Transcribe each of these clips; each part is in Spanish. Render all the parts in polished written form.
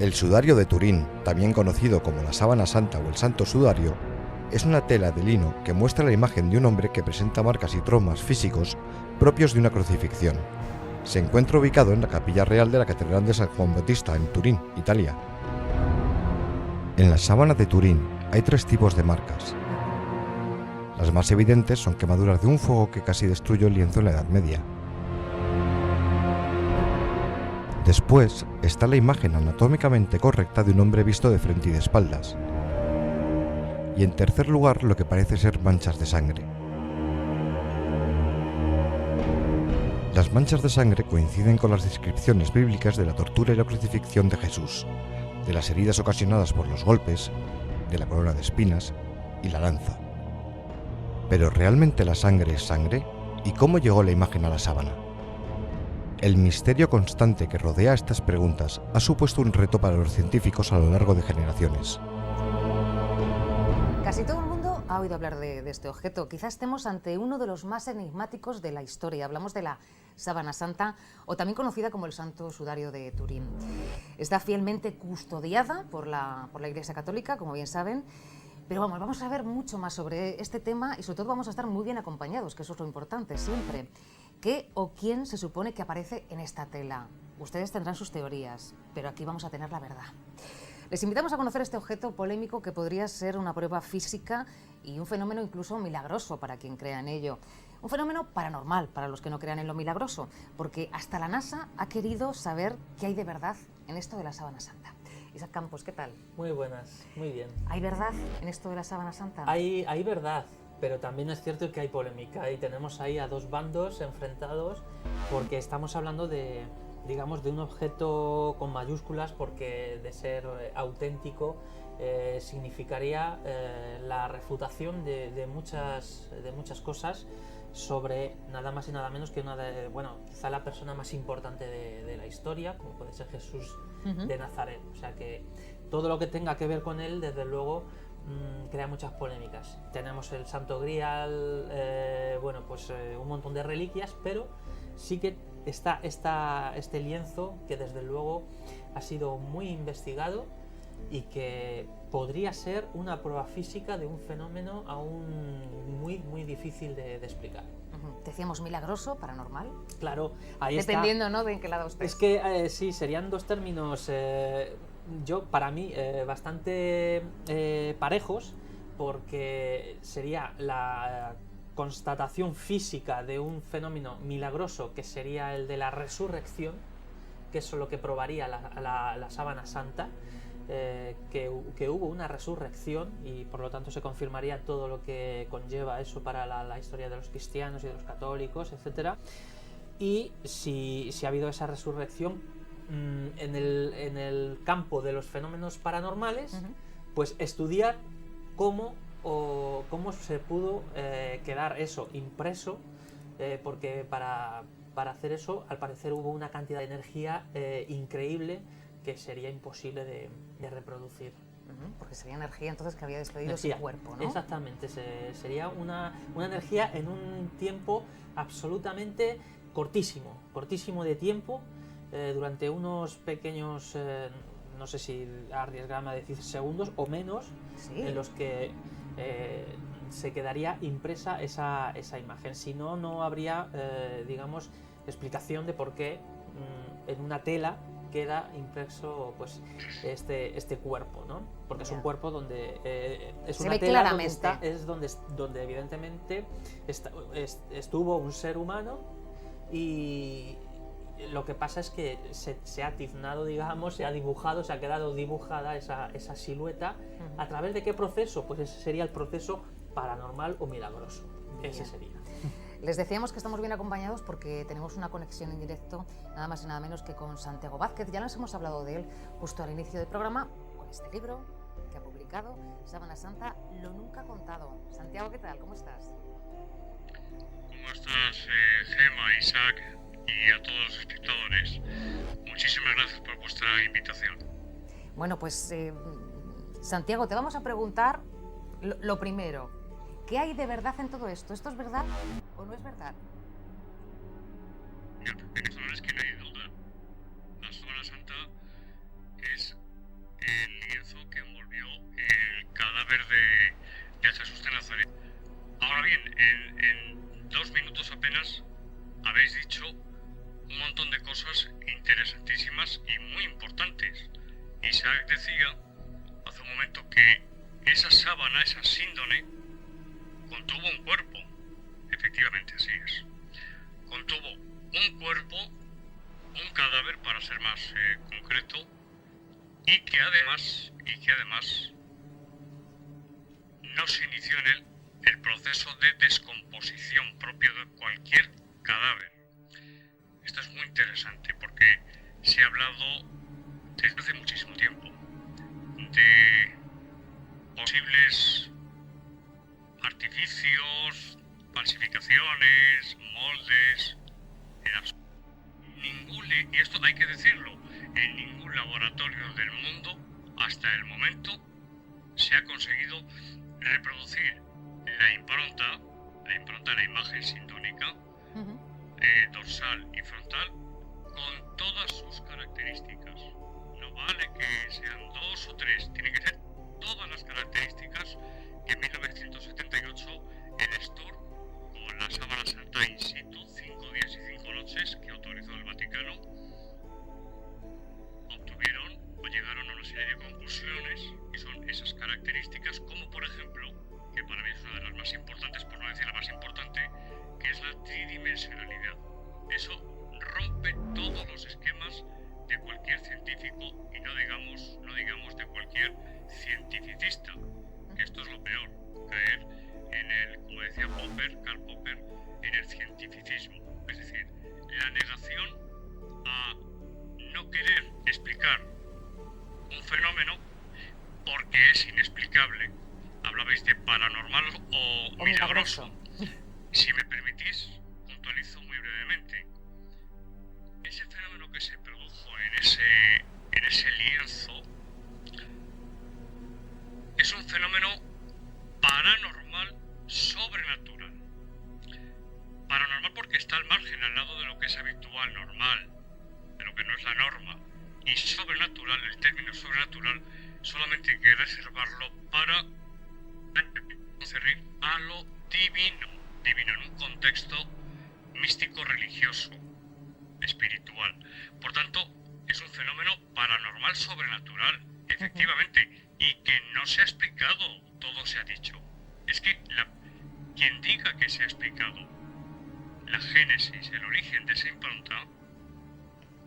El sudario de Turín, también conocido como la sábana santa o el santo sudario, es una tela de lino que muestra la imagen de un hombre que presenta marcas y traumas físicos propios de una crucifixión. Se encuentra ubicado en la capilla real de la Catedral de San Juan Bautista, en Turín, Italia. En la sábana de Turín hay 3 tipos de marcas. Las más evidentes son quemaduras de un fuego que casi destruyó el lienzo en la Edad Media. Después está la imagen anatómicamente correcta de un hombre visto de frente y de espaldas. Y en tercer lugar, lo que parece ser manchas de sangre. Las manchas de sangre coinciden con las descripciones bíblicas de la tortura y la crucifixión de Jesús, de las heridas ocasionadas por los golpes, de la corona de espinas y la lanza. ¿Pero realmente la sangre es sangre? ¿Y cómo llegó la imagen a la sábana? El misterio constante que rodea estas preguntas ha supuesto un reto para los científicos a lo largo de generaciones. Casi todo el mundo ha oído hablar de este objeto. Quizás estemos ante uno de los más enigmáticos de la historia. Hablamos de la sábana santa, o también conocida como el santo sudario de Turín. Está fielmente custodiada por la Iglesia Católica, como bien saben. Pero vamos a ver mucho más sobre este tema y sobre todo vamos a estar muy bien acompañados, que eso es lo importante siempre. ¿Qué o quién se supone que aparece en esta tela? Ustedes tendrán sus teorías, pero aquí vamos a tener la verdad. Les invitamos a conocer este objeto polémico que podría ser una prueba física y un fenómeno incluso milagroso para quien crea en ello. Un fenómeno paranormal para los que no crean en lo milagroso, porque hasta la NASA ha querido saber qué hay de verdad en esto de la sábana santa. Isaac Campos, ¿qué tal? Muy buenas, muy bien. ¿Hay verdad en esto de la sábana santa? Hay verdad, pero también es cierto que hay polémica y tenemos ahí a 2 bandos enfrentados porque estamos hablando de, digamos, de un objeto con mayúsculas, porque de ser auténtico significaría la refutación de muchas cosas sobre nada más y nada menos que quizá la persona más importante de la historia, como puede ser Jesús de Nazaret. O sea que todo lo que tenga que ver con él, desde luego, crea muchas polémicas. Tenemos el Santo Grial, un montón de reliquias, pero sí que está este lienzo que desde luego ha sido muy investigado y que podría ser una prueba física de un fenómeno aún muy difícil de explicar. Decíamos milagroso, paranormal. Claro, ahí dependiendo, ¿no?, de en qué lado estés. Es que sí, serían 2 términos para mí bastante parejos, porque sería la constatación física de un fenómeno milagroso, que sería el de la resurrección, que es lo que probaría la sábana santa, que hubo una resurrección y por lo tanto se confirmaría todo lo que conlleva eso para la historia de los cristianos y de los católicos, etcétera. Y si ha habido esa resurrección en el campo de los fenómenos paranormales, pues estudiar cómo se pudo quedar eso impreso, porque para hacer eso, al parecer, hubo una cantidad de energía increíble que sería imposible de reproducir. Porque sería energía entonces que había despedido su cuerpo, ¿no? Exactamente, sería una energía en un tiempo absolutamente cortísimo de tiempo, durante unos pequeños, no sé si arriesgarme a decir segundos o menos, ¿sí?, en los que se quedaría impresa esa imagen. Si no, no habría, digamos, explicación de por qué en una tela queda impreso pues este cuerpo, ¿no? Porque es un cuerpo donde es una tela donde evidentemente estuvo un ser humano, y lo que pasa es que se ha tiznado, digamos, se ha dibujado, se ha quedado dibujada esa silueta. ¿A través de qué proceso? Pues ese sería el proceso paranormal o milagroso. Ese sería. Les decíamos que estamos bien acompañados porque tenemos una conexión en directo, nada más y nada menos que con Santiago Vázquez. Ya nos hemos hablado de él justo al inicio del programa, con este libro que ha publicado, Sábana Santa, lo nunca contado. Santiago, ¿qué tal? ¿Cómo estás? ¿Cómo estás, Gemma, Isaac y a todos los espectadores? Muchísimas gracias por vuestra invitación. Bueno, pues Santiago, te vamos a preguntar lo primero. ¿Qué hay de verdad en todo esto? ¿Esto es verdad o no es verdad? Mira, es que no hay duda. La Sábana Santa es bien, en 2 minutos apenas habéis dicho un montón de cosas interesantísimas y muy importantes. Isaac decía hace un momento que esa sábana, esa síndone, contuvo un cuerpo. Efectivamente, así es. Contuvo un cuerpo, un cadáver, para ser más concreto, y que además no se inició en él el proceso de descomposición propio de cualquier cadáver. Esto es muy interesante porque se ha hablado desde hace muchísimo tiempo de posibles artificios, falsificaciones, moldes, y esto hay que decirlo, en ningún laboratorio del mundo hasta el momento se ha conseguido reproducir la impronta, la imagen sindónica, dorsal y frontal, con todas sus características. No vale que sean 2 o 3, tiene que ser todas las características que en 1978 el STUR, con la sábana santa in situ, 5 días y 5 noches, que autorizó el Vaticano, obtuvieron o llegaron a una serie de conclusiones, y son esas características, como por ejemplo, que para mí es una de las más importantes, por no decir la más importante, que es la tridimensionalidad. Eso rompe todos los esquemas de cualquier científico, y no digamos de cualquier cientificista, que esto es lo peor, caer en el, como decía Karl Popper, en el cientificismo, es decir, la negación a no querer explicar un fenómeno porque es inexplicable. Hablabais de paranormal o milagroso. Si me permitís, puntualizo muy brevemente. Ese fenómeno que se produjo en ese lienzo es un fenómeno paranormal sobrenatural. Paranormal porque está al margen, al lado de lo que es habitual, normal, de lo que no es la norma. Y sobrenatural, el término sobrenatural, solamente hay que reservarlo para concernir a lo divino en un contexto místico, religioso, espiritual. Por tanto, es un fenómeno paranormal sobrenatural, efectivamente, y que no se ha explicado, todo se ha dicho. Es que quien diga que se ha explicado la génesis, el origen de esa impronta,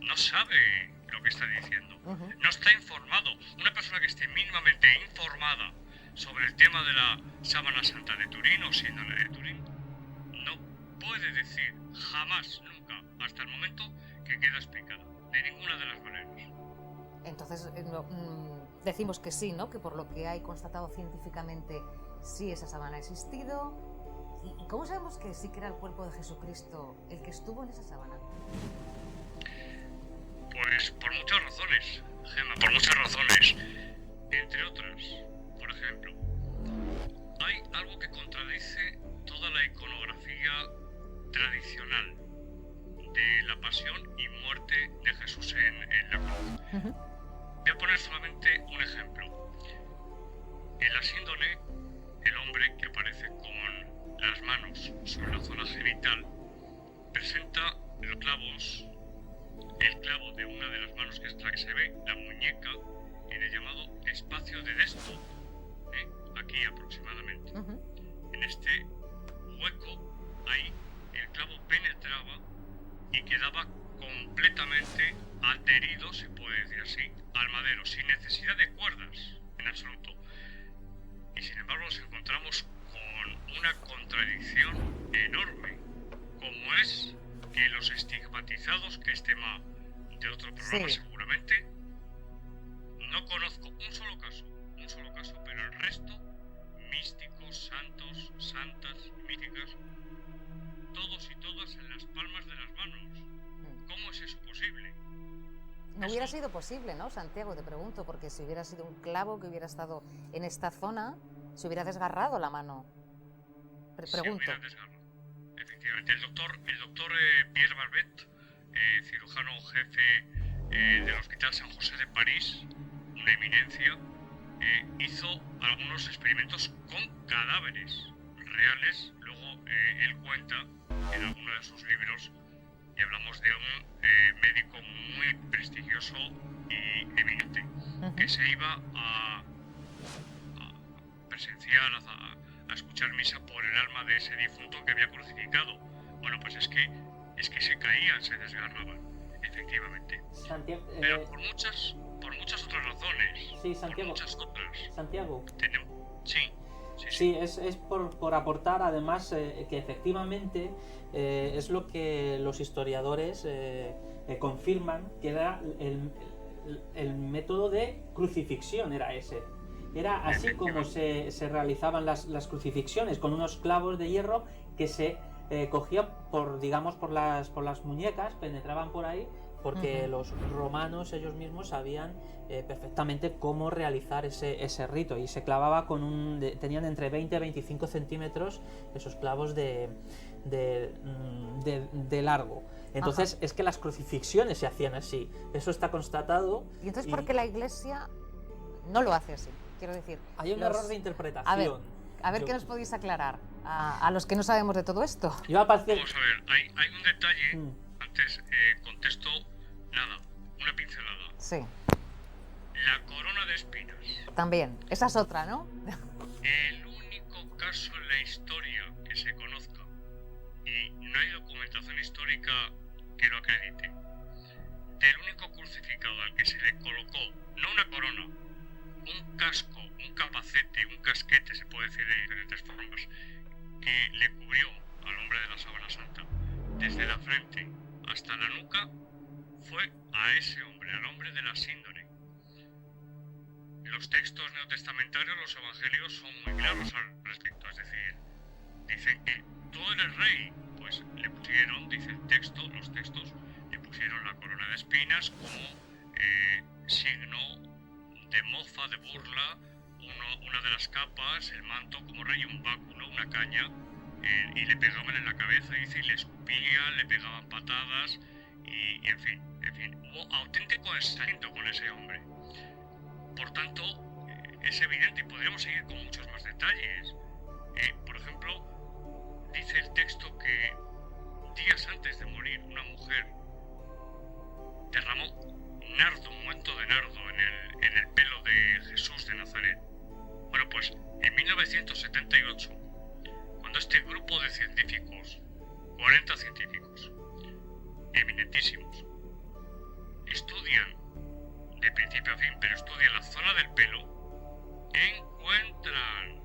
no sabe lo que está diciendo, no está informado. Una persona que esté mínimamente informada sobre el tema de la sábana santa de Turín o síndone de Turín, no puede decir jamás, nunca, hasta el momento, que queda explicada, de ninguna de las maneras. Entonces, decimos que sí, ¿no? Que por lo que hay constatado científicamente, sí, esa sábana ha existido. ¿Y cómo sabemos que sí que era el cuerpo de Jesucristo el que estuvo en esa sábana? Pues por muchas razones, Gemma, por muchas razones. Entre otras, por ejemplo, hay algo que contradice toda la iconografía tradicional de la pasión y muerte de Jesús en la cruz. Voy a poner solamente un ejemplo. En la síndone, el hombre que aparece con las manos sobre la zona genital presenta los clavos, el clavo de una de las manos, que es la que se ve, la muñeca, en el llamado espacio de Desto, aquí aproximadamente. En este hueco, ahí, el clavo penetraba y quedaba completamente adherido, se puede decir así, al madero, sin necesidad de cuerdas, en absoluto. Y sin embargo nos encontramos con una contradicción enorme, como es que los estigmatizados, que es tema de otro programa seguramente, no conozco un solo caso, pero el resto, místicos, santos, santas, místicas, todos y todas en las palmas de las manos. ¿Cómo es eso posible? No hubiera sido posible, ¿no, Santiago? Te pregunto, porque si hubiera sido un clavo que hubiera estado en esta zona, se hubiera desgarrado la mano. Pregunto. Se hubiera desgarrado. Efectivamente, el doctor Pierre Barbet, cirujano jefe del Hospital San José de París, una eminencia, hizo algunos experimentos con cadáveres reales, luego él cuenta en alguno de sus libros, y hablamos de un médico muy prestigioso y eminente, que se iba a presenciar, a escuchar misa por el alma de ese difunto que había crucificado. Bueno, pues es que se caían, se desgarraban, efectivamente. Pero por muchas otras razones. Sí, Santiago. Por muchas otras. Santiago. Sí, es por aportar además que efectivamente es lo que los historiadores confirman, que era el método de crucifixión, era ese. Era así como se realizaban las crucifixiones, con unos clavos de hierro que se cogían por las muñecas, penetraban por ahí, porque los romanos ellos mismos sabían perfectamente cómo realizar ese rito, y se clavaba tenían entre 20 y 25 centímetros esos clavos de largo. Entonces es que las crucifixiones se hacían así, eso está constatado. ¿Y entonces por qué la Iglesia no lo hace así? Quiero decir, hay un error de interpretación. A ver, ¿qué nos podéis aclarar a los que no sabemos de todo esto? Vamos a ver, hay un detalle. Antes contesto nada, una pincelada. Sí. La corona de espinas. También, esa es otra, ¿no? El único caso en la historia que se conozca, y no hay documentación histórica que lo acredite, del único crucificado al que se le colocó, no una corona, un casco, un capacete, un casquete, se puede decir de diferentes formas, que le cubrió al hombre de la sábana santa desde la frente hasta la nuca, fue a ese hombre, al hombre de la síndone. Los textos neotestamentarios, los evangelios, son muy claros al respecto, es decir, dicen que tú eres rey, pues le pusieron, dice el texto, los textos, le pusieron la corona de espinas como signo de mofa, de burla, una de las capas, el manto como rey, un báculo, una caña, y le pegaban en la cabeza, dice, y le escupían, le pegaban patadas, y en fin, hubo auténtico ensañamiento con ese hombre. Por tanto, es evidente, y podríamos seguir con muchos más detalles. Por ejemplo, dice el texto que días antes de morir, una mujer derramó nardo, un manto de nardo en el pelo de Jesús de Nazaret. Bueno, pues en 1978, cuando este grupo de científicos, 40 científicos, eminentísimos, estudian de principio a fin, pero estudian la zona del pelo, encuentran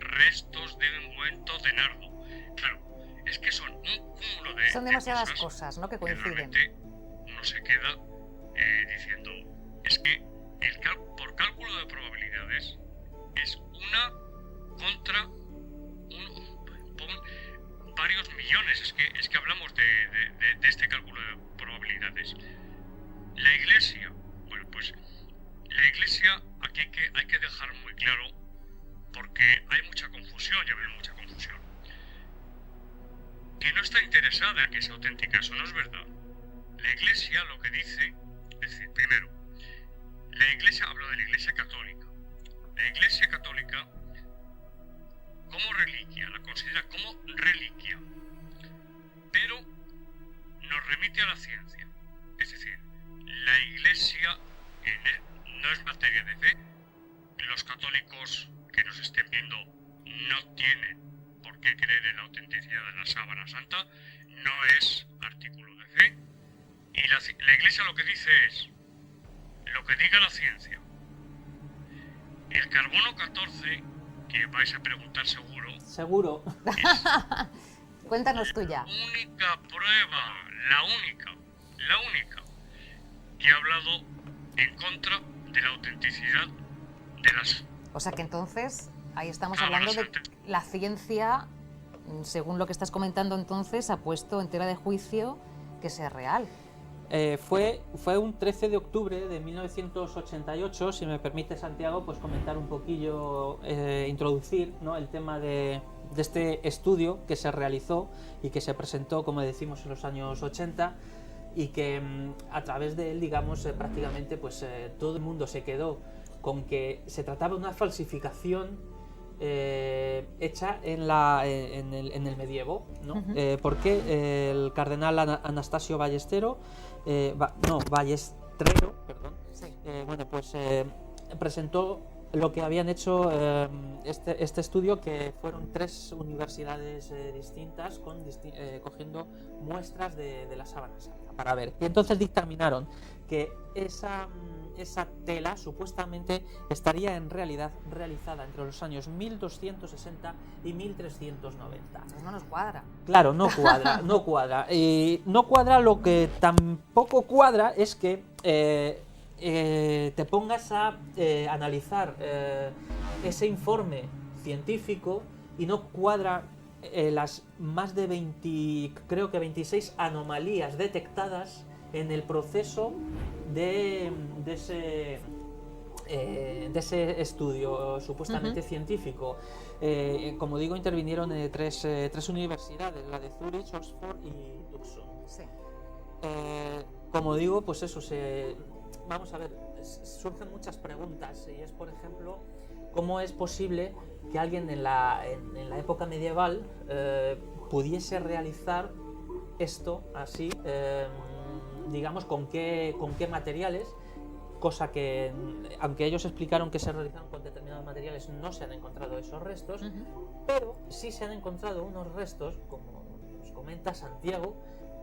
restos de ungüento de nardo. Claro, es que son un cúmulo de... Son demasiadas cosas, ¿no?, que coinciden. Que uno se queda diciendo, es que por cálculo de probabilidades es una contra varios millones. Es que hablamos de este cálculo de probabilidades. La Iglesia, bueno, pues la Iglesia aquí hay que dejar muy claro, porque hay mucha confusión, ya ven, mucha confusión, que no está interesada en que sea auténtica. Eso no es verdad. La Iglesia lo que dice, es decir, primero, la Iglesia, hablo de la Iglesia Católica. La Iglesia Católica, como reliquia, la considera como reliquia, pero nos remite a la ciencia. Es decir, la Iglesia no es materia de fe. Los católicos que nos estén viendo no tienen por qué creer en la autenticidad de la sábana santa, no es artículo de fe. Y la Iglesia lo que dice es lo que diga la ciencia. El carbono 14, que vais a preguntar seguro, Cuéntanos tú ya. La única prueba, la única que ha hablado en contra de la autenticidad de las... O sea que entonces, ahí estamos hablando de la ciencia, según lo que estás comentando entonces, ha puesto en tela de juicio que sea real. Fue un 13 de octubre de 1988, si me permite, Santiago, pues comentar un poquillo, introducir, ¿no?, el tema de este estudio que se realizó y que se presentó, como decimos, en los años 80, y que a través de él, digamos, prácticamente pues todo el mundo se quedó con que se trataba de una falsificación hecha en el medievo, ¿no? Porque el cardenal Anastasio Ballestrero, perdón, Sí. bueno, pues presentó lo que habían hecho este estudio, que fueron 3 universidades distintas cogiendo muestras de la sábana santa para ver. Y entonces dictaminaron que esa tela supuestamente estaría en realidad realizada entre los años 1260 y 1390. No nos cuadra. Claro, no cuadra, no cuadra. Y no cuadra. Lo que tampoco cuadra es que te pongas a analizar ese informe científico y no cuadra las más de 26 anomalías detectadas en el proceso de ese estudio supuestamente científico. Como digo, intervinieron tres universidades, la de Zurich, Oxford y Tucson. Sí. Como digo, pues eso, vamos a ver, surgen muchas preguntas, y es, por ejemplo, ¿cómo es posible que alguien en la época medieval pudiese realizar esto así, digamos, con qué materiales? Cosa que, aunque ellos explicaron que se realizaron con determinados materiales, no se han encontrado esos restos, pero sí se han encontrado unos restos, como nos comenta Santiago,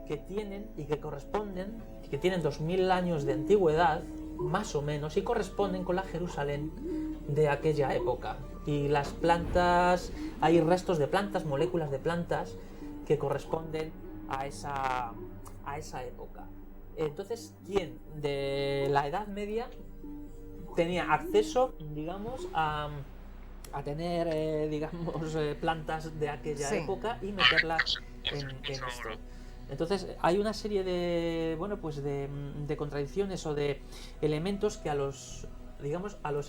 que tienen y que corresponden, que tienen 2000 años de antigüedad, más o menos, y corresponden con la Jerusalén de aquella época. Y las plantas, hay restos de plantas, moléculas de plantas, que corresponden a esa época. Entonces, ¿quién de la Edad Media tenía acceso, digamos, a tener, plantas de aquella época y meterlas en esto? Entonces, hay una serie de, de contradicciones o de elementos que a los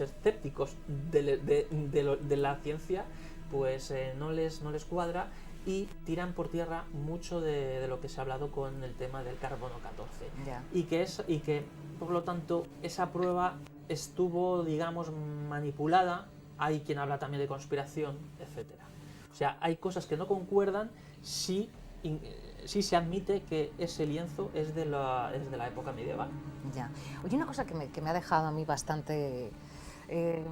escépticos de la ciencia, pues no les cuadra, y tiran por tierra mucho de lo que se ha hablado con el tema del carbono 14. Ya. Y que por lo tanto esa prueba estuvo, digamos, manipulada. Hay quien habla también de conspiración, etcétera. O sea, hay cosas que no concuerdan si se admite que ese lienzo es de la época medieval. Ya. Oye, una cosa que me ha dejado a mí bastante... me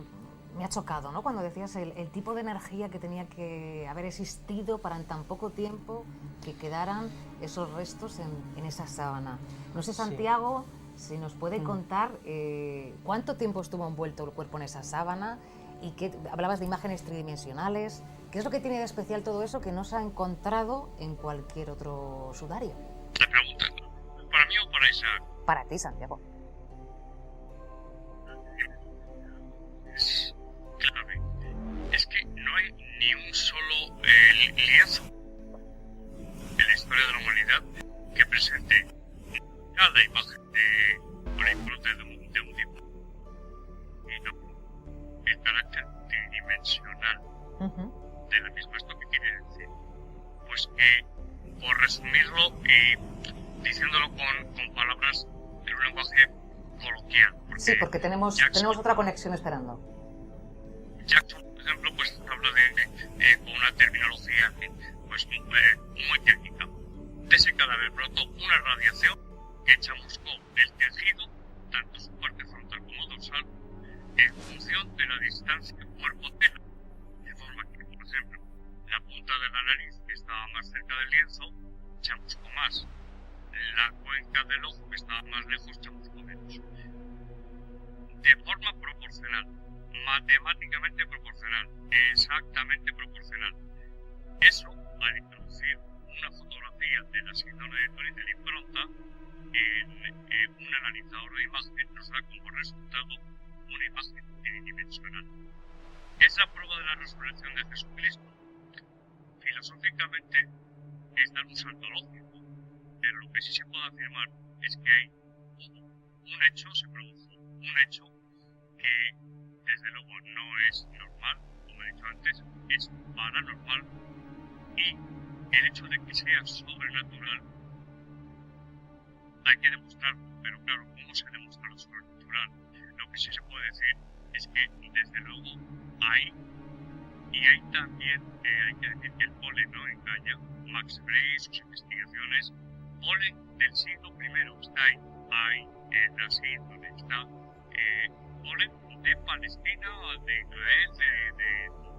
ha chocado, ¿no? Cuando decías el tipo de energía que tenía que haber existido para en tan poco tiempo que quedaran esos restos en esa sábana. No sé, Santiago, si nos puede contar cuánto tiempo estuvo envuelto el cuerpo en esa sábana, y que hablabas de imágenes tridimensionales. ¿Qué es lo que tiene de especial todo eso que no se ha encontrado en cualquier otro sudario? La pregunta, ¿para mí o para Isaac? Para ti, Santiago. Es clave. Es que no hay ni un solo lienzo en la historia de la humanidad que presente cada imagen de una impronta de un tipo. Y no, el carácter tridimensional de la misma. ¿Esto qué quiere decir? Pues que, por resumirlo y diciéndolo con palabras en un lenguaje coloquial. Sí, porque tenemos otra conexión esperando. Jackson, por ejemplo, pues habla con una terminología pues muy técnica. De ese cadáver brotó una radiación que chamuscó el tejido, tanto su parte frontal como dorsal, en función de la distancia cuerpo-tela. De forma que, por ejemplo, la punta de la nariz, que estaba más cerca del lienzo, chamuscó más. La cuenca del ojo, que estaba más lejos, chamuscó menos. De forma proporcional, matemáticamente proporcional, exactamente proporcional. Eso, al introducir una fotografía de la sintonía de Turing de la impronta en un analizador de imagen, nos da como resultado una imagen tridimensional. Es la prueba de la resurrección de Jesucristo. Filosóficamente es dar un salto lógico, pero lo que sí se puede afirmar es que hay un hecho, se produjo un hecho que desde luego no es normal, como he dicho antes, es paranormal, y el hecho de que sea sobrenatural hay que demostrarlo, pero claro, ¿cómo se demuestra lo sobrenatural? Lo que sí se puede decir es que desde luego hay Y ahí también hay que decir que el polen no engaña. Max Frey, sus investigaciones, polen del siglo I está ahí. Hay en Brasil, donde está polen de Palestina, de Israel,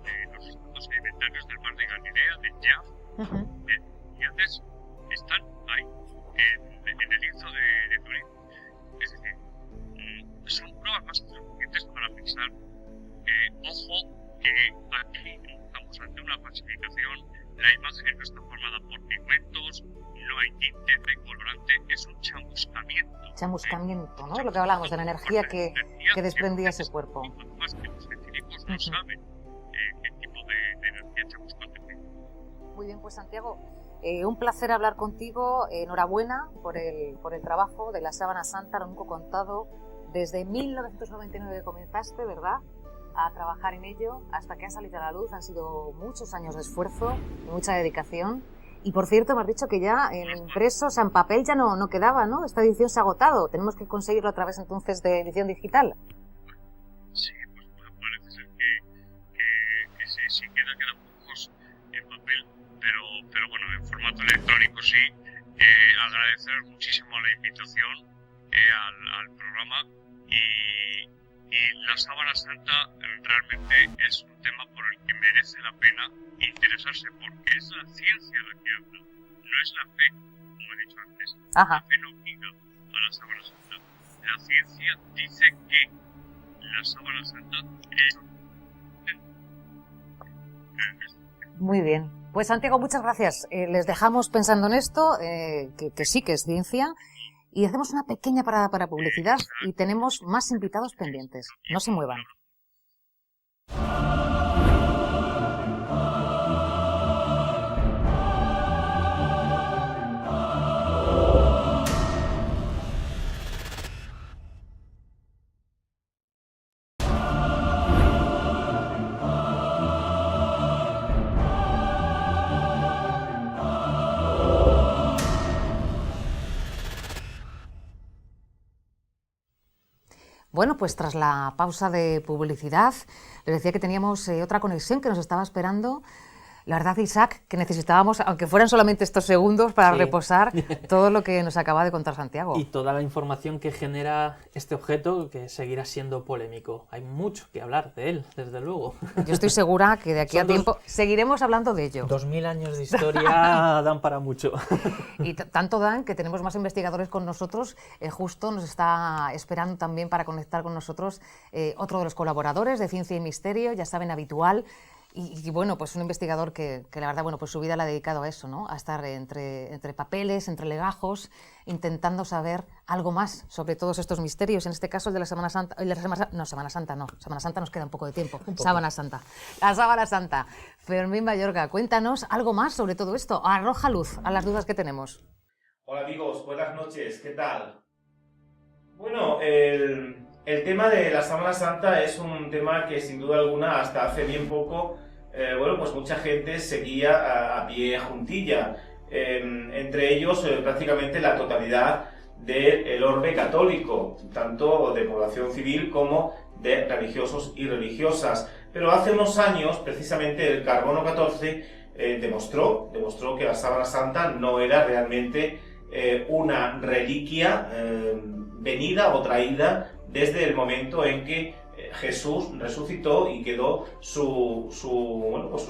de los estados sedimentarios del mar de Galilea, de Jaf, y antes están ahí, en el lienzo de Turín. Es decir, son pruebas más que suficientes para pensar, ojo, que aquí estamos ante una falsificación, la imagen no está formada por pigmentos, no hay tinte, no hay colorante, es un chamuscamiento. Chamuscamiento, ¿no? Lo que hablábamos de la energía que desprendía ese cuerpo. Más que los científicos no saben qué tipo de energía chamuscante tiene. Muy bien, pues Santiago, un placer hablar contigo. Enhorabuena por el trabajo de la Sábana Santa, lo nunca contado. Desde 1999 comenzaste, ¿verdad?, a trabajar en ello, hasta que ha salido a la luz. Han sido muchos años de esfuerzo y mucha dedicación. Y por cierto, me has dicho que ya en impreso, o sea, en papel ya no quedaba, ¿no? Esta edición se ha agotado. Tenemos que conseguirlo a través entonces de edición digital. Sí, pues parece ser que sí quedan pocos en papel, pero bueno, en formato electrónico sí. Agradecer muchísimo la invitación al programa y la Sábana Santa realmente es un tema por el que merece la pena interesarse, porque es la ciencia la que habla, no es la fe, como he dicho antes. Ajá. La fe no obliga a la Sábana Santa. La ciencia dice que la Sábana Santa es... Muy bien. Pues Santiago, muchas gracias. Les dejamos pensando en esto, que sí que es ciencia, y hacemos una pequeña parada para publicidad y tenemos más invitados pendientes. No se muevan. Bueno, pues tras la pausa de publicidad, les decía que teníamos otra conexión que nos estaba esperando. La verdad, Isaac, que necesitábamos, aunque fueran solamente estos segundos, para reposar todo lo que nos acaba de contar Santiago. Y toda la información que genera este objeto, que seguirá siendo polémico. Hay mucho que hablar de él, desde luego. Yo estoy segura que de aquí a tiempo seguiremos hablando de ello. 2000 años de historia dan para mucho. Y tanto dan que tenemos más investigadores con nosotros. Justo nos está esperando también para conectar con nosotros otro de los colaboradores de Ciencia y Misterio, ya saben, habitual. Y bueno, pues un investigador que la verdad, bueno, pues su vida la ha dedicado a eso, ¿no? A estar entre papeles, entre legajos, intentando saber algo más sobre todos estos misterios. En este caso el de la Sábana Santa, Sábana Santa nos queda un poco de tiempo. Sábana Santa. La Sábana Santa. Fermín Mayorga, cuéntanos algo más sobre todo esto. Arroja luz a las dudas que tenemos. Hola amigos, buenas noches, ¿qué tal? Bueno, el tema de la Sábana Santa es un tema que sin duda alguna hasta hace bien poco, pues mucha gente seguía a pie juntilla, entre ellos prácticamente la totalidad del orbe católico, tanto de población civil como de religiosos y religiosas. Pero hace unos años, precisamente el Carbono 14 demostró que la Sábana Santa no era realmente una reliquia venida o traída desde el momento en que Jesús resucitó y quedó su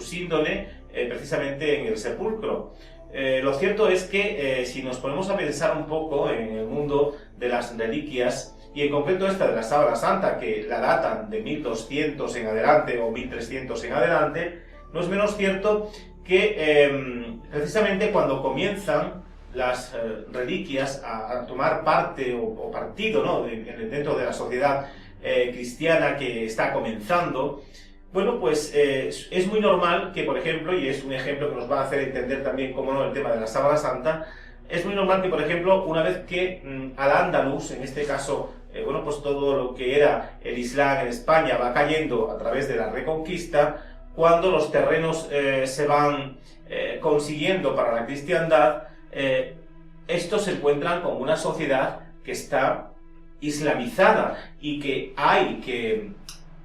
síndone precisamente en el sepulcro. Lo cierto es que si nos ponemos a pensar un poco en el mundo de las reliquias, y en concreto esta de la Sábana Santa, que la datan de 1200 en adelante o 1300 en adelante, no es menos cierto que precisamente cuando comienzan las reliquias a tomar parte o partido, ¿no?, dentro de la sociedad cristiana que está comenzando, bueno, pues es muy normal que, por ejemplo, y es un ejemplo que nos va a hacer entender también, cómo no, el tema de la Sábana Santa, es muy normal que, por ejemplo, una vez que Al-Ándalus, en este caso, pues todo lo que era el Islam en España va cayendo a través de la Reconquista, cuando los terrenos se van consiguiendo para la cristiandad, estos se encuentran con una sociedad que está islamizada y que hay que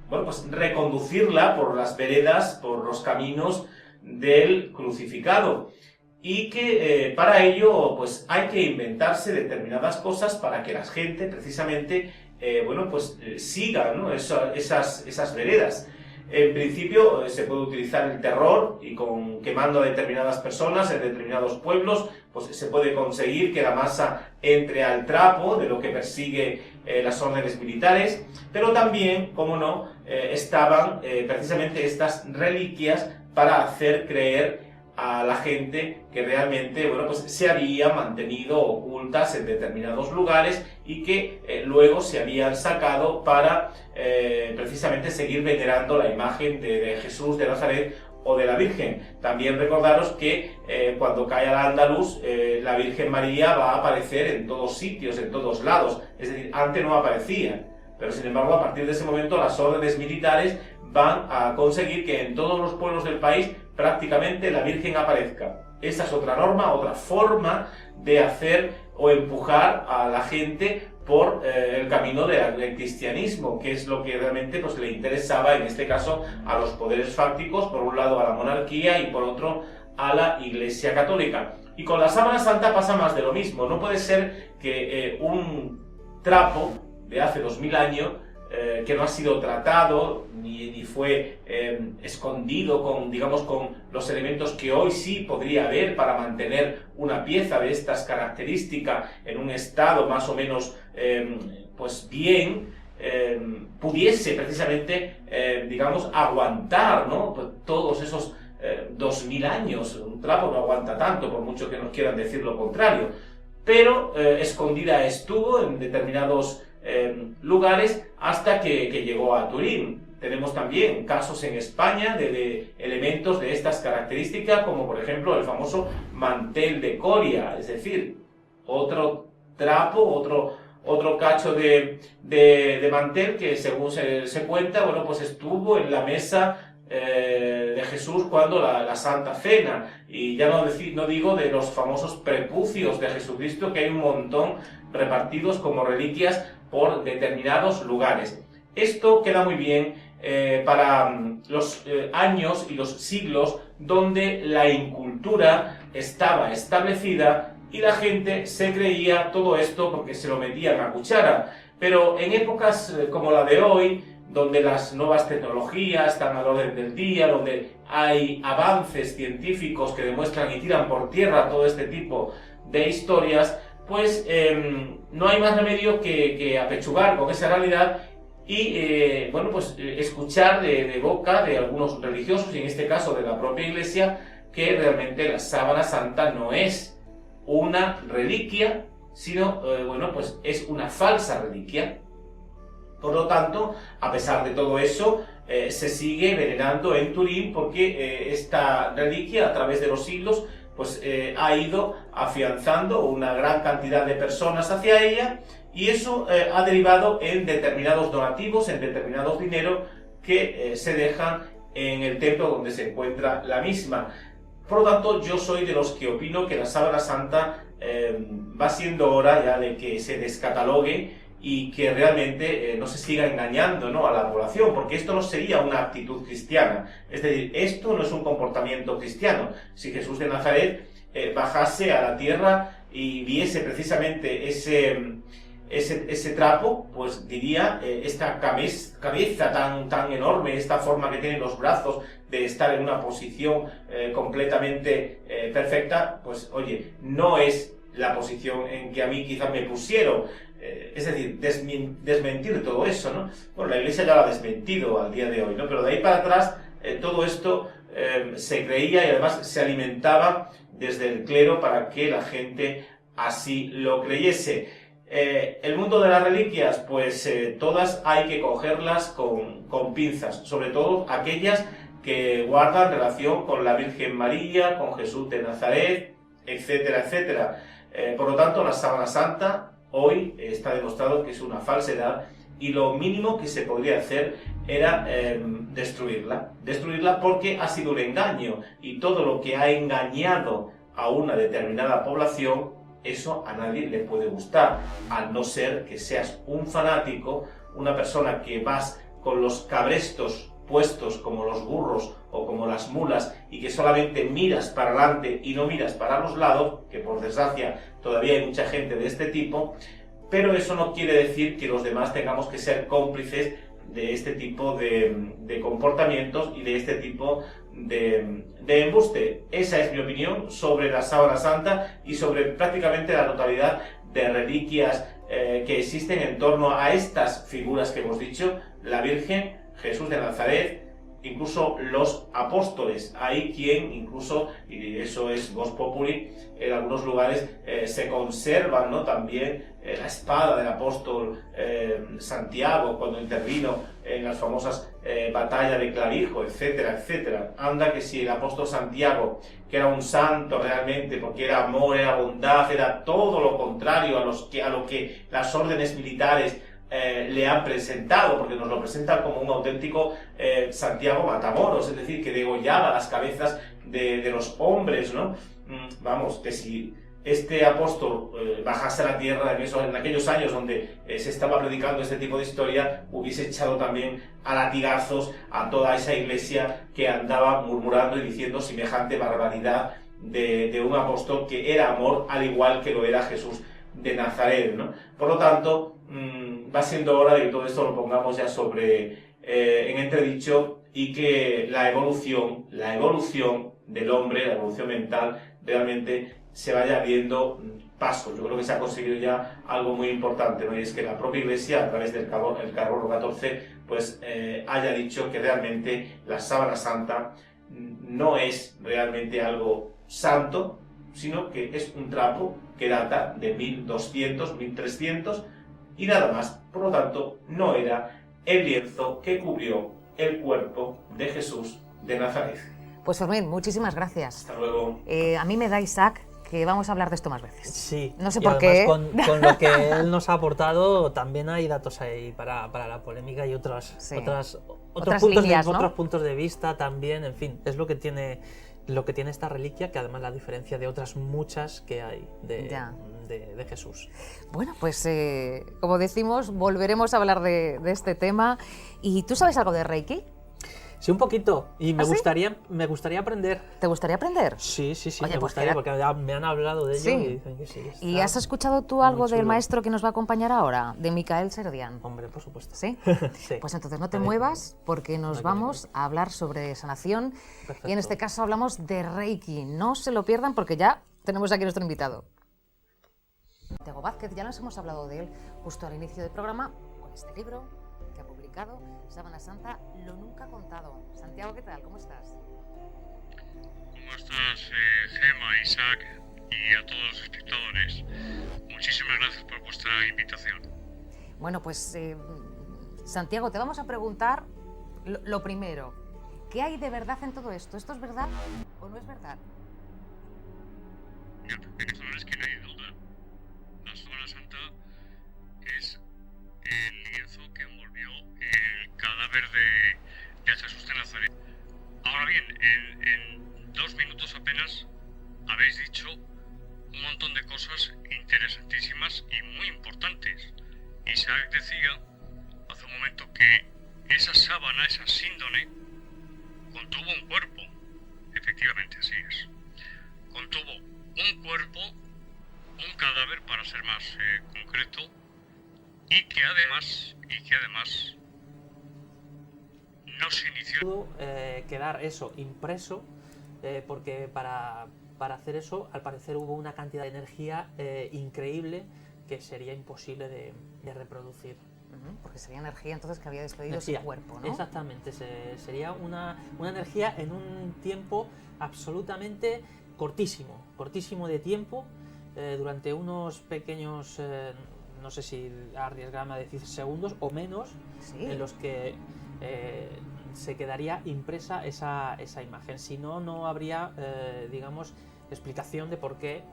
bueno, pues reconducirla por las veredas, por los caminos del crucificado. Y que para ello pues hay que inventarse determinadas cosas para que la gente precisamente bueno, pues siga, ¿no?, esas veredas. En principio se puede utilizar el terror y quemando a determinadas personas en determinados pueblos, pues se puede conseguir que la masa entre al trapo de lo que persigue las órdenes militares, pero también, como no, estaban precisamente estas reliquias para hacer creer a la gente que realmente, bueno, pues se habían mantenido ocultas en determinados lugares y que luego se habían sacado para precisamente seguir venerando la imagen de Jesús de Nazaret o de la Virgen. También recordaros que cuando cae Al-Ándalus, la Virgen María va a aparecer en todos sitios, en todos lados, es decir, antes no aparecía, pero sin embargo a partir de ese momento las órdenes militares van a conseguir que en todos los pueblos del país prácticamente la Virgen aparezca. Esa es otra norma, otra forma de hacer o empujar a la gente por el camino del cristianismo, que es lo que realmente pues, le interesaba en este caso a los poderes fácticos, por un lado a la monarquía y por otro a la Iglesia Católica. Y con la sábana santa pasa más de lo mismo. No puede ser que un trapo de hace 2000 años que no ha sido tratado ni fue escondido con, digamos, con los elementos que hoy sí podría haber para mantener una pieza de estas características en un estado más o menos pues bien, pudiese precisamente digamos aguantar, ¿no?, pues todos esos 2000 años. Un trapo no aguanta tanto, por mucho que nos quieran decir lo contrario, pero escondida estuvo en determinados lugares hasta que llegó a Turín. Tenemos también casos en España de elementos de estas características, como por ejemplo el famoso mantel de Coria, es decir, otro trapo, otro cacho de mantel que según se cuenta, bueno, pues estuvo en la mesa de Jesús cuando la Santa Cena, y ya no digo de los famosos prepucios de Jesucristo, que hay un montón repartidos como reliquias por determinados lugares. Esto queda muy bien para los años y los siglos donde la incultura estaba establecida y la gente se creía todo esto porque se lo metían a cuchara. Pero en épocas como la de hoy, donde las nuevas tecnologías están al orden del día, donde hay avances científicos que demuestran y tiran por tierra todo este tipo de historias, pues no hay más remedio que apechugar con esa realidad y bueno, pues escuchar de boca de algunos religiosos, y en este caso de la propia Iglesia, que realmente la sábana santa no es una reliquia, sino bueno, pues es una falsa reliquia. Por lo tanto, a pesar de todo eso, se sigue venerando en Turín porque esta reliquia, a través de los siglos, pues ha ido afianzando una gran cantidad de personas hacia ella, y eso ha derivado en determinados donativos, en determinados dineros que se dejan en el templo donde se encuentra la misma. Por lo tanto, yo soy de los que opino que la sábana santa va siendo hora ya de que se descatalogue y que realmente no se siga engañando, ¿no?, a la población, porque esto no sería una actitud cristiana. Es decir, esto no es un comportamiento cristiano. Si Jesús de Nazaret bajase a la tierra y viese precisamente ese trapo, pues diría, esta cabeza tan enorme, esta forma que tienen los brazos de estar en una posición completamente perfecta, pues oye, no es la posición en que a mí quizás me pusieron. Es decir, desmentir todo eso, ¿no? Bueno, la Iglesia ya lo ha desmentido al día de hoy, ¿no? Pero de ahí para atrás todo esto se creía y además se alimentaba desde el clero para que la gente así lo creyese. El mundo de las reliquias, pues todas hay que cogerlas con pinzas, sobre todo aquellas que guardan relación con la Virgen María, con Jesús de Nazaret, etcétera, etcétera. Por lo tanto, la sábana santa hoy está demostrado que es una falsedad, y lo mínimo que se podría hacer era destruirla porque ha sido un engaño, y todo lo que ha engañado a una determinada población, eso a nadie le puede gustar, a no ser que seas un fanático, una persona que vas con los cabrestos puestos como los burros o como las mulas y que solamente miras para adelante y no miras para los lados, que por desgracia todavía hay mucha gente de este tipo, pero eso no quiere decir que los demás tengamos que ser cómplices de este tipo de comportamientos y de este tipo de embuste. Esa es mi opinión sobre la Sábana Santa y sobre prácticamente la totalidad de reliquias que existen en torno a estas figuras que hemos dicho, la Virgen, Jesús de Nazaret, incluso los apóstoles. Hay quien incluso, y eso es vox populi, en algunos lugares se conservan, ¿no?, también la espada del apóstol Santiago cuando intervino en las famosas batallas de Clavijo, etcétera, etcétera. Anda que si el apóstol Santiago, que era un santo realmente, porque era amor, era bondad, era todo lo contrario a lo que las órdenes militares le han presentado, porque nos lo presentan como un auténtico Santiago Matamoros, es decir, que degollaba las cabezas de los hombres, ¿no? Vamos, que si este apóstol bajase a la tierra en aquellos años donde se estaba predicando este tipo de historia, hubiese echado también a latigazos a toda esa iglesia que andaba murmurando y diciendo semejante barbaridad de un apóstol que era amor, al igual que lo era Jesús de Nazaret, ¿no? Por lo tanto, va siendo hora de que todo esto lo pongamos ya en entredicho y que la evolución del hombre, la evolución mental, realmente se vaya viendo pasos. Yo creo que se ha conseguido ya algo muy importante, ¿no? Y es que la propia Iglesia, a través del Carbono 14, pues haya dicho que realmente la Sábana Santa no es realmente algo santo, sino que es un trapo que data de 1200, 1300 y nada más. Por lo tanto, no era el lienzo que cubrió el cuerpo de Jesús de Nazaret. Pues Fermín, muchísimas gracias. Hasta luego. A mí me da, Isaac, que vamos a hablar de esto más veces. Sí. No sé y por qué. Con lo que él nos ha aportado, también hay datos ahí para la polémica y otros líneas, ¿no? otros puntos de vista también. En fin, es lo que tiene esta reliquia, que además la diferencia de otras muchas que hay de Jesús. Bueno, pues como decimos, volveremos a hablar de este tema. ¿Y tú sabes algo de Reiki? Sí, un poquito. Y me ¿Ah, sí? me gustaría aprender. ¿Te gustaría aprender? Sí, Oye, me pues gustaría, porque me han hablado de ello Sí. y dicen que sí. ¿Y has escuchado tú algo muy del chulo. maestro que nos va a acompañar ahora, de Micael Serdián? Hombre, por supuesto. ¿Sí? Sí. Pues entonces no te Vale. muevas porque nos Vale, vamos a hablar sobre sanación Perfecto. y en este caso hablamos de Reiki. No se lo pierdan porque ya tenemos aquí a nuestro invitado. Santiago Vázquez, ya nos hemos hablado de él justo al inicio del programa con este libro que ha publicado, Sábana Santa, lo nunca contado. Santiago, ¿qué tal? ¿Cómo estás? ¿Cómo estás, Gema, Isaac y a todos los espectadores? Muchísimas gracias por vuestra invitación. Bueno, pues Santiago, te vamos a preguntar lo primero. ¿Qué hay de verdad en todo esto? ¿Esto es verdad o no es verdad? Mira, eso no es que no hay duda. La Sábana Santa es el lienzo que envolvió el cadáver de Jesús de Nazaret. Ahora bien, en 2 minutos apenas habéis dicho un montón de cosas interesantísimas y muy importantes. Isaac decía hace un momento que esa sábana, esa síndone, contuvo un cuerpo. Efectivamente, así es. Contuvo un cuerpo, un cadáver, para ser más concreto, y que además nos inició. Pudo quedar eso impreso, porque para hacer eso, al parecer hubo una cantidad de energía increíble que sería imposible de reproducir. Porque sería energía entonces que había despedido Energía, su cuerpo, ¿no? Exactamente, sería una energía en un tiempo absolutamente cortísimo de tiempo, durante unos pequeños, no sé si arriesgarme a decir segundos o menos, Sí. en los que se quedaría impresa esa imagen. Si no, no habría, digamos, explicación de por qué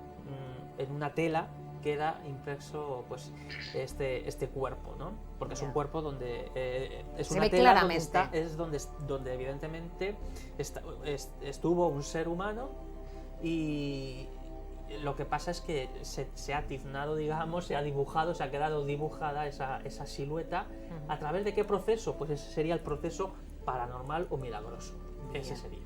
en una tela queda impreso pues este cuerpo, ¿no? Porque es un cuerpo donde es Se una ve tela claramente. donde evidentemente estuvo un ser humano y Lo que pasa es que se ha tiznado, digamos, se ha dibujado, se ha quedado dibujada esa silueta. ¿A través de qué proceso? Pues ese sería el proceso paranormal o milagroso. Ese sería.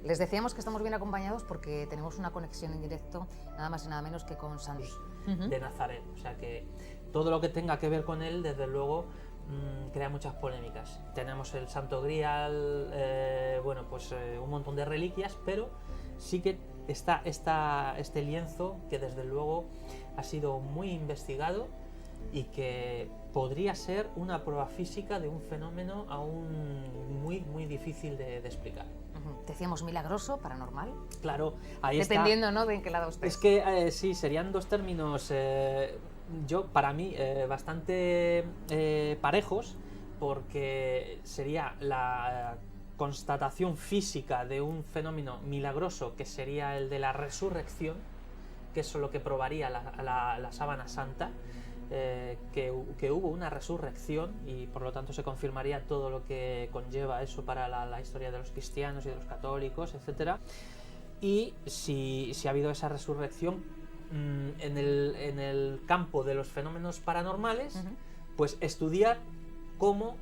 Les decíamos que estamos bien acompañados porque tenemos una conexión en directo, nada más y nada menos que con San de Nazaret. O sea que todo lo que tenga que ver con él, desde luego, crea muchas polémicas. Tenemos el Santo Grial, bueno, pues un montón de reliquias, pero sí que está este lienzo que desde luego ha sido muy investigado y que podría ser una prueba física de un fenómeno aún muy difícil de explicar. Decíamos milagroso, paranormal. Claro, ahí dependiendo, está. ¿no?, de en qué lado estés. Es que sí, serían dos términos, para mí, bastante parejos, porque sería la constatación física de un fenómeno milagroso, que sería el de la resurrección, que es lo que probaría la sábana santa, que hubo una resurrección y por lo tanto se confirmaría todo lo que conlleva eso para la historia de los cristianos y de los católicos, etc. Y si ha habido esa resurrección en el campo de los fenómenos paranormales, pues estudiar cómo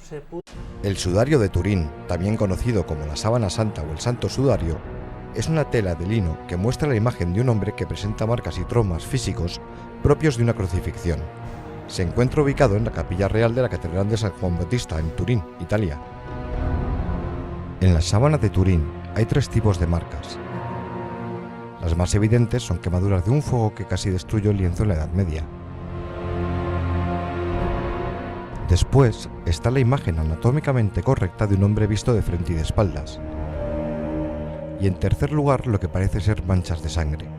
se pudo... El sudario de Turín, también conocido como la sábana santa o el santo sudario, es una tela de lino que muestra la imagen de un hombre que presenta marcas y traumas físicos propios de una crucifixión. Se encuentra ubicado en la capilla real de la Catedral de San Juan Bautista, en Turín, Italia. En la sábana de Turín hay 3 tipos de marcas. Las más evidentes son quemaduras de un fuego que casi destruyó el lienzo en la Edad Media. Después está la imagen anatómicamente correcta de un hombre visto de frente y de espaldas. Y en tercer lugar, lo que parece ser manchas de sangre.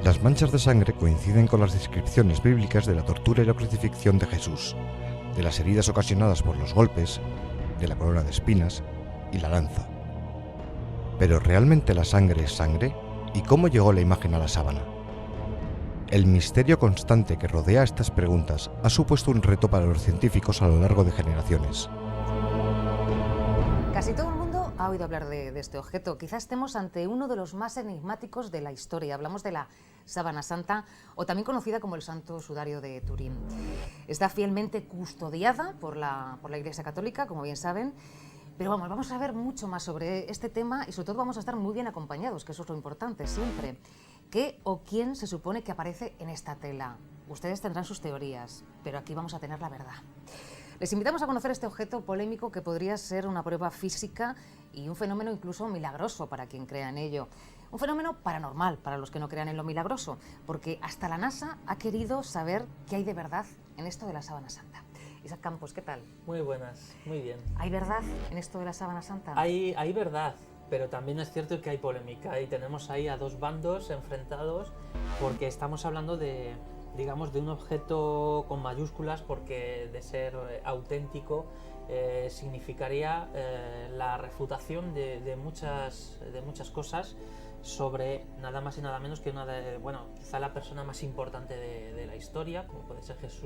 Las manchas de sangre coinciden con las descripciones bíblicas de la tortura y la crucifixión de Jesús, de las heridas ocasionadas por los golpes, de la corona de espinas y la lanza. ¿Pero realmente la sangre es sangre? ¿Y cómo llegó la imagen a la sábana? El misterio constante que rodea estas preguntas ha supuesto un reto para los científicos a lo largo de generaciones. Casi todo el mundo ha oído hablar de este objeto. Quizás estemos ante uno de los más enigmáticos de la historia. Hablamos de la sábana santa, o también conocida como el Santo Sudario de Turín. Está fielmente custodiada por la Iglesia Católica, como bien saben. Pero vamos a ver mucho más sobre este tema y sobre todo vamos a estar muy bien acompañados, que eso es lo importante siempre. ¿Qué o quién se supone que aparece en esta tela? Ustedes tendrán sus teorías, pero aquí vamos a tener la verdad. Les invitamos a conocer este objeto polémico que podría ser una prueba física y un fenómeno incluso milagroso para quien crea en ello. Un fenómeno paranormal para los que no crean en lo milagroso, porque hasta la NASA ha querido saber qué hay de verdad en esto de la sábana santa. Isaac Campos, ¿qué tal? Muy buenas, muy bien. ¿Hay verdad en esto de la sábana santa? Hay verdad, pero también es cierto que hay polémica y tenemos ahí a 2 bandos enfrentados porque estamos hablando de, digamos, de un objeto con mayúsculas, porque de ser auténtico significaría la refutación de muchas cosas sobre nada más y nada menos que quizá la persona más importante de la historia, como puede ser Jesús.